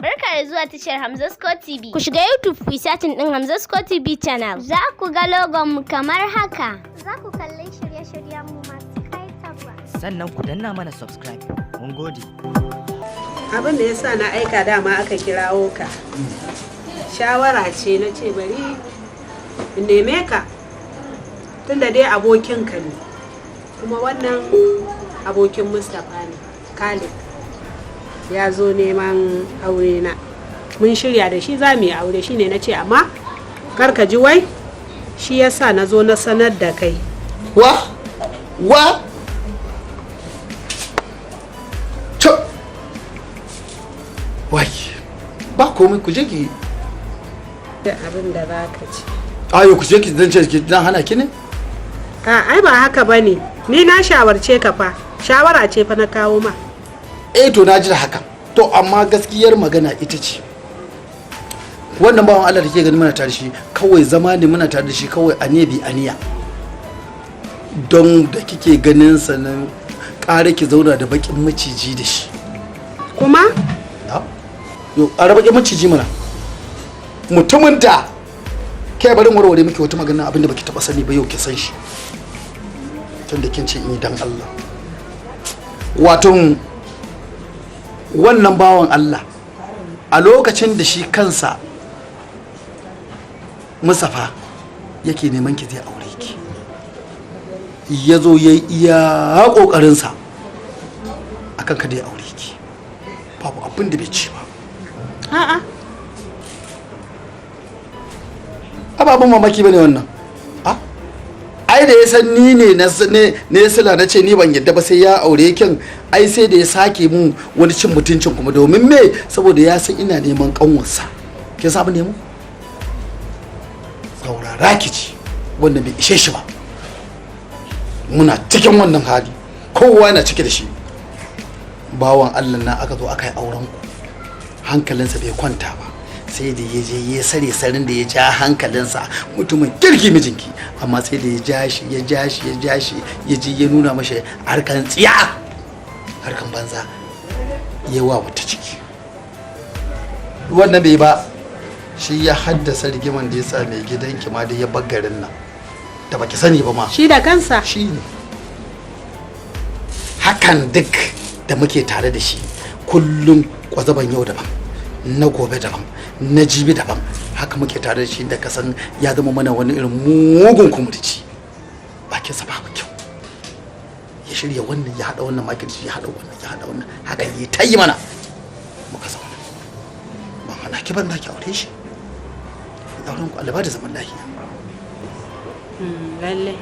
Barka da zuwa tashar Hamza Scott TV. Ku shiga YouTube ku yi searching din Hamza Scott TV channel. Za ku ga logon mu kamar haka. Za ku kalli shirye-shiryen mu masu kaitarwa. Sannan ku danna mana subscribe. Mun gode. Abin da yasa na aika dama aka kirawo ka. Shawara ce na ce bari in neme ka. Tunda dai abokinka ne. Kuma wannan abokin Mustapha ne, Khalid. Ya zo neman aure na. Mun shirya da shi za mu yi aure, shine na ce amma kar ka ji wai shi yasa na zo na sanar da kai. Wa wai ba komai ku je ki Da abin da za ka ci. ayo ku je ki dan ce ki dan hana ki ne Ai ba haka bane. Ni na shawarce ka fa. Shawara ce fa na kawo ma. to na ji da haka to amma gaskiyar magana ita ce wannan bawan Allah da ke gani muna tare shi kawai zama ne muna tare da shi kawai aniya don da kike ganin sa nan ƙara ki zauna da bakin maciji da shi Kuma yo ƙara bakin maciji mana mutumin da kai bari warware miki wata magana abinda baki taba sani ba yau ki san shi tunda kin ce in yi dan Allah wato wannan bawan Allah a lokacin da shi kansa Mustapha yake neman ki zai aure ki ya zo ya iya ƙoƙarinsa akan ka da ya aure ki babu abin da bai ci ba a'a ababen mamaki bane wannan ai da ya san ni ne ne sila na ce ni ban yadda ba sai ya aure kin ai sai da ya sake mun wani cin mutuncin kuma domin me saboda ya san ina neman kanwarsa kin sabu ne mu saurara ki ci wanda bai ishe shi ba muna cikin wannan hali kowa yana cike da shi bawan Allah na aka zo aka yi auren ku hankalinsa bai kwanta ba sai da ya je ya sare sarin da ya ja hankalinsa mutumin kirki mijinki amma sai da ya ja shi ya je ya nuna mashi harkan tsiya harkan banza ya wa wata ciki wannan bai ba shi ya haddasa rigiman da ya sa mai gidanki ma da ya bar garin nan da baki sani ba ma shi da kansa shi ne hakan duk da muke tare da shi kullum kwazaban yau daban na gobe daban na jibi daban haka muke tare da shi da kasan ya zama mana wani irin mugun kumurci bakinsa babu kyau ya shirya wannan ya hada wannan makirci ya hada wannan haka yi ta yi mana muka zauna ban hana ki ban ki aure shi auren ku alaba da zaman lafiya lalle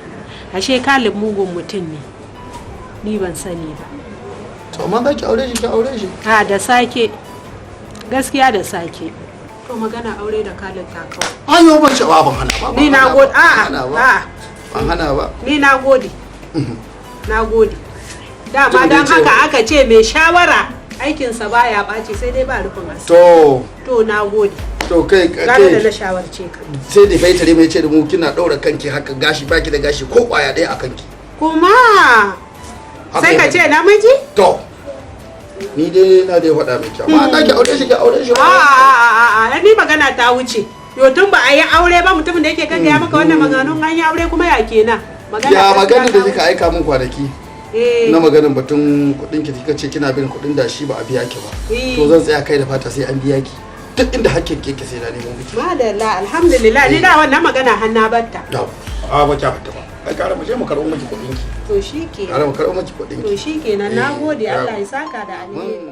ashe Khalid mugun mutum ne ni ban sani ba to amma za ki aure shi ki aure shi da sake gaskiya da sake to magana aure da Khalid ta kawo ayo ban ce ban hana ba ni na gode ban hana ba ni na gode na gode dama dan haka aka ce mai shawara aikinsa baya ɓaci sai dai ba rufin asiri to na gode to kai da na shawarce ka sai da bai tare mai ce da mu kina daura kanki haka gashi baki da gashi ko kwaya ɗaya a kanki kuma sai ka ce namiji to ni dai na dai faɗa miki amma da ki aure shi ki aure shi ni magana ta wuce yo tun ba a yi aure ba mutumin da yake kan ya maka wannan maganganun an yi aure kuma ya kenan magana da kika aika min kwanaki na maganin batun kuɗin ki kika ce kina bin kuɗin da shi ba a biya ki ba to zan tsaya kai da fata sai an biya ki duk inda hakkin ke sai na nemo miki madalla alhamdulillah ni da wannan magana hanna batta ba kya fata ba ai kare mu je mu karɓo miki kuɗin ki to shikenan kare mu karɓo miki kuɗin ki to shikenan nagode Allah ya saka da alheri